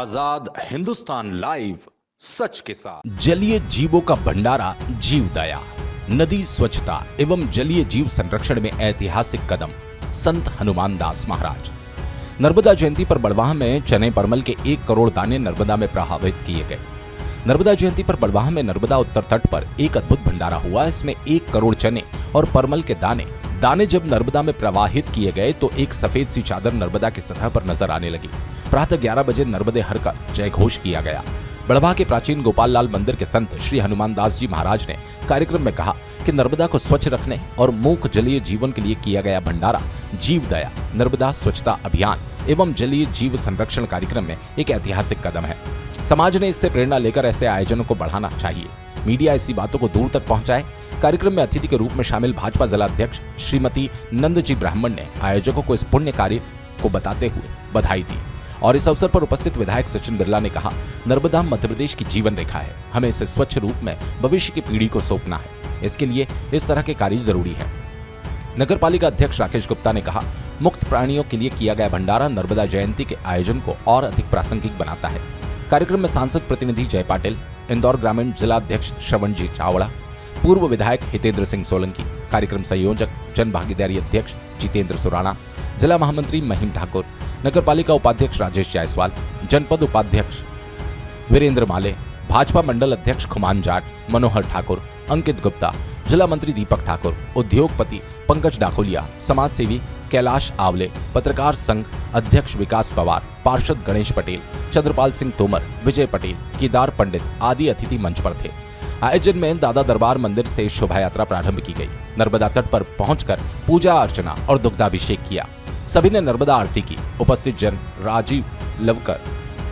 आजाद Hindustan live, सच के साथ। जलीय जीवों का भंडारा जीवदया, नदी स्वच्छता एवं जलीय जीव संरक्षण में ऐतिहासिक कदम। संत हनुमान दास महाराज। नर्मदा जयंती पर बड़वाह में चने परमल के 1 करोड़ दाने नर्मदा में प्रवाहित किए गए। नर्मदा जयंती पर बड़वाह में नर्मदा उत्तर तट पर एक अद्भुत भंडारा हुआ। इसमें 1 करोड़ चने और परमल के दाने जब नर्मदा में प्रवाहित किए गए तो एक सफेद सी चादर नर्मदा की सतह पर नजर आने लगी। प्रातः 11 बजे नर्मदे हर का जय घोष किया गया। बड़वाह के प्राचीन गोपाल लाल मंदिर के संत श्री हनुमान दास जी महाराज ने कार्यक्रम में कहा कि नर्मदा को स्वच्छ रखने और मूक जलीय जीवन के लिए किया गया भंडारा जीवदया नर्मदा स्वच्छता अभियान एवं जलीय जीव संरक्षण कार्यक्रम में एक ऐतिहासिक कदम है। समाज ने इससे प्रेरणा लेकर ऐसे आयोजनों को बढ़ाना चाहिए। मीडिया ऐसी बातों को दूर तक पहुंचाए। कार्यक्रम में अतिथि के रूप में शामिल भाजपा जिला अध्यक्ष श्रीमती नंदजी ब्राह्मण ने आयोजकों को इस पुण्य कार्य को बताते हुए बधाई दी और इस अवसर पर उपस्थित विधायक सचिन बिरला ने कहा, नर्मदा मध्य प्रदेश की जीवन रेखा है। हमें इसे स्वच्छ रूप में भविष्य की पीढ़ी को सौंपना है। इसके लिए इस तरह के कार्य जरूरी है। नगर पालिका अध्यक्ष राकेश गुप्ता ने कहा, मुक्त प्राणियों के लिए किया गया भंडारा नर्मदा जयंती के आयोजन को और अधिक प्रासंगिक बनाता है। कार्यक्रम में सांसद प्रतिनिधि जय पाटिल, इंदौर ग्रामीण जिला अध्यक्ष श्रवण जी चावड़ा, पूर्व विधायक हितेंद्र सिंह सोलंकी, कार्यक्रम संयोजक जन भागीदारी अध्यक्ष जितेंद्र सुराणा, जिला महामंत्री महिम ठाकुर, नगर पालिका उपाध्यक्ष राजेश जायसवाल, जनपद उपाध्यक्ष वीरेंद्र माले, भाजपा मंडल अध्यक्ष खुमान जाट, मनोहर ठाकुर, अंकित गुप्ता, जिला मंत्री दीपक ठाकुर, उद्योगपति पंकज डाकोलिया, समाज सेवी कैलाश आवले, पत्रकार संघ अध्यक्ष विकास पवार, पार्षद गणेश पटेल, चंद्रपाल सिंह तोमर, विजय पटेल, केदार पंडित आदि अतिथि मंच पर थे। आयोजन में दादा दरबार मंदिर से शोभा यात्रा प्रारंभ की गई। नर्मदा तट पर पहुंचकर पूजा अर्चना और दुग्धाभिषेक किया। सभी ने नर्मदा आरती की। उपस्थित जन राजीव लवकर,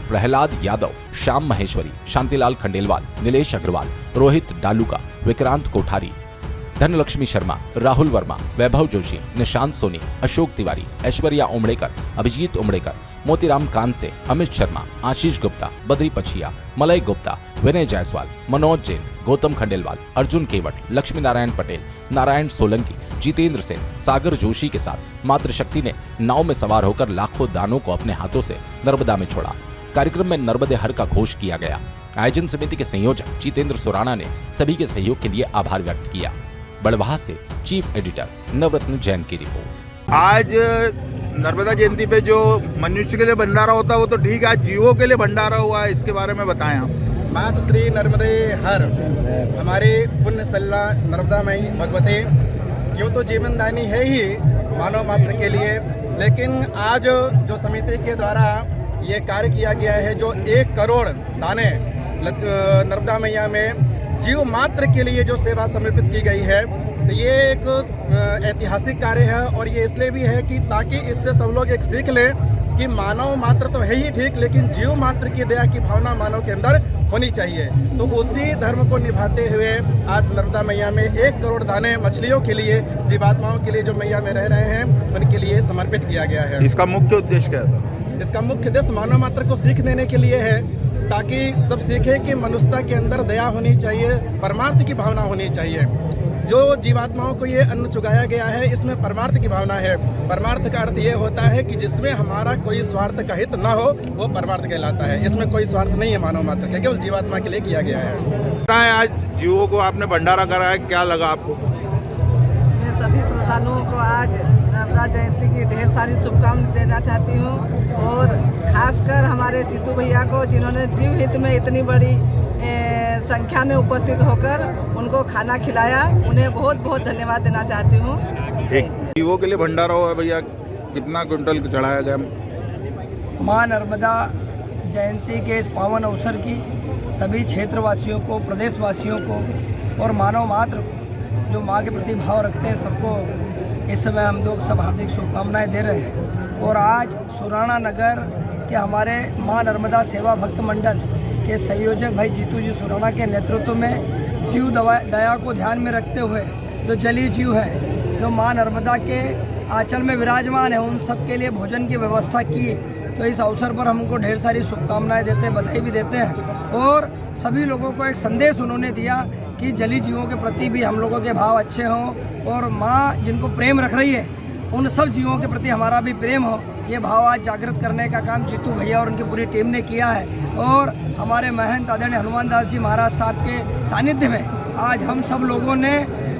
प्रहलाद यादव, श्याम महेश्वरी, शांतिलाल खंडेलवाल, नीलेश अग्रवाल, रोहित डालूका, विक्रांत कोठारी, धनलक्ष्मी शर्मा, राहुल वर्मा, वैभव जोशी, निशांत सोनी, अशोक तिवारी, ऐश्वर्या उमड़ेकर, अभिजीत उमड़ेकर, मोतीराम कांसे, अमित शर्मा, आशीष गुप्ता, बद्री पछिया, मलय गुप्ता, विनय जायसवाल, मनोज जैन, गौतम खंडेलवाल, अर्जुन केवट, लक्ष्मी नारायण पटेल, नारायण सोलंकी, जितेंद्र सेन, सागर जोशी के साथ मातृशक्ति ने नाव में सवार होकर लाखों दानों को अपने हाथों से नर्मदा में छोड़ा। कार्यक्रम में नर्मदे हर का घोष किया गया। आयोजन समिति के संयोजक जितेंद्र सुराणा ने सभी के सहयोग के लिए आभार व्यक्त किया। बड़वाह से चीफ एडिटर नवरत्न जैन की रिपोर्ट। आज नर्मदा जयंती पे जो मनुष्य के लिए भंडारा होता है वो तो ठीक है, आज जीवों के लिए भंडारा हुआ है, इसके बारे में बताएं आप। मात श्री नर्मदे हर, हमारे पुण्य सल्ला नर्मदामयी भगवते, यूँ तो जीवनदानी है ही मानव मात्र के लिए, लेकिन आज जो समिति के द्वारा ये कार्य किया गया है, जो 1 करोड़ दाने नर्मदा मैया में जीव मात्र के लिए जो सेवा समर्पित की गई है, तो ये एक ऐतिहासिक कार्य है। और ये इसलिए भी है कि ताकि इससे सब लोग एक सीख ले कि मानव मात्र तो है ही ठीक, लेकिन जीव मात्र की दया की भावना मानव के अंदर होनी चाहिए। तो उसी धर्म को निभाते हुए आज नर्मदा मैया में 1 करोड़ दाने मछलियों के लिए, जीवात्माओं के लिए जो मैया में रह रहे हैं, उनके लिए समर्पित किया गया है। इसका मुख्य उद्देश्य क्या था? इसका मुख्य उद्देश्य मानव मात्र को सीख देने के लिए है, ताकि सब सीखे कि मनुष्यता के अंदर दया होनी चाहिए, परमार्थ की भावना होनी चाहिए। जो जीवात्माओं को ये अन्न चुगाया गया है, इसमें परमार्थ की भावना है। परमार्थ का अर्थ ये होता है कि जिसमें हमारा कोई स्वार्थ का हित न हो, वो परमार्थ कहलाता है। इसमें कोई स्वार्थ नहीं है मानव मात्र का, केवल जीवात्मा के लिए किया गया है। आज जीवों को आपने भंडारा कराया, क्या लगा आपको? मैं सभी श्रद्धालुओं को आज नर्मदा जयंती की ढेर सारी शुभकामनाएं देना चाहती हूँ, और खासकर हमारे जीतू भैया को, जिन्होंने जीव हित में इतनी बड़ी संख्या में उपस्थित होकर उनको खाना खिलाया। उन्हें बहुत बहुत धन्यवाद देना चाहती हूँ। ठीक, जीवों के लिए भंडारा हुआ भैया, कितना क्विंटल चढ़ाया गया? माँ नर्मदा जयंती के इस पावन अवसर की सभी क्षेत्रवासियों को, प्रदेशवासियों को और मानव मात्र जो माँ के प्रति भाव रखते हैं, सबको इस समय हम लोग सब हार्दिक शुभकामनाएं दे रहे हैं। और आज सुराणा नगर के हमारे माँ नर्मदा सेवा भक्त मंडल के संयोजक भाई जीतू जी सुराणा के नेतृत्व में जीव दया को ध्यान में रखते हुए जो जलीय जीव है, जो माँ नर्मदा के आंचल में विराजमान है, उन सब के लिए भोजन की व्यवस्था की। तो इस अवसर पर हमको ढेर सारी शुभकामनाएं देते हैं, बधाई भी देते हैं। और सभी लोगों को एक संदेश उन्होंने दिया कि जलीय जीवों के प्रति भी हम लोगों के भाव अच्छे हों, और माँ जिनको प्रेम रख रही है, उन सब जीवों के प्रति हमारा भी प्रेम हो, ये भाव आज जागृत करने का काम जीतू भैया और उनकी पूरी टीम ने किया है। और हमारे महंत आदरणीय हनुमान दास जी महाराज साहब के सानिध्य में आज हम सब लोगों ने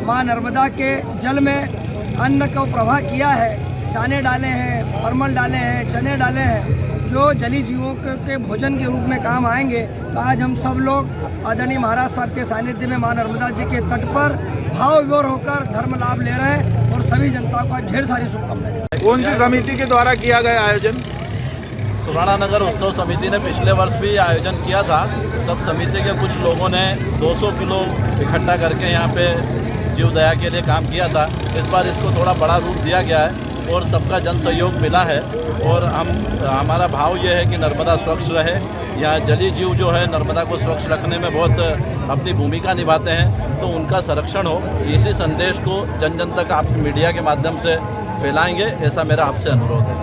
माँ नर्मदा के जल में अन्न को प्रवाह किया है, दाने डाले हैं, परमल डाले हैं, चने डाले हैं, जो जली जीवों के भोजन के रूप में काम आएंगे। तो आज हम सब लोग आदरणीय महाराज साहब के सानिध्य में माँ नर्मदा जी के तट पर भाव विभोर होकर धर्म लाभ ले रहे हैं और सभी जनता को आज ढेर सारी शुभकामनाएं। कौन सी समिति के द्वारा किया गया आयोजन? सुराणा नगर उत्सव समिति ने पिछले वर्ष भी आयोजन किया था। तब समिति के कुछ लोगों ने 200 किलो इकट्ठा करके यहाँ पे जीवदया के लिए काम किया था। इस बार इसको थोड़ा बड़ा रूप दिया गया है और सबका जन सहयोग मिला है। और हमारा भाव ये है कि नर्मदा स्वच्छ रहे। यहाँ जलीय जीव जो है नर्मदा को स्वच्छ रखने में बहुत अपनी भूमिका निभाते हैं, तो उनका संरक्षण हो। इसी संदेश को जन जन तक आप मीडिया के माध्यम से फैलाएंगे, ऐसा मेरा आपसे अनुरोध है।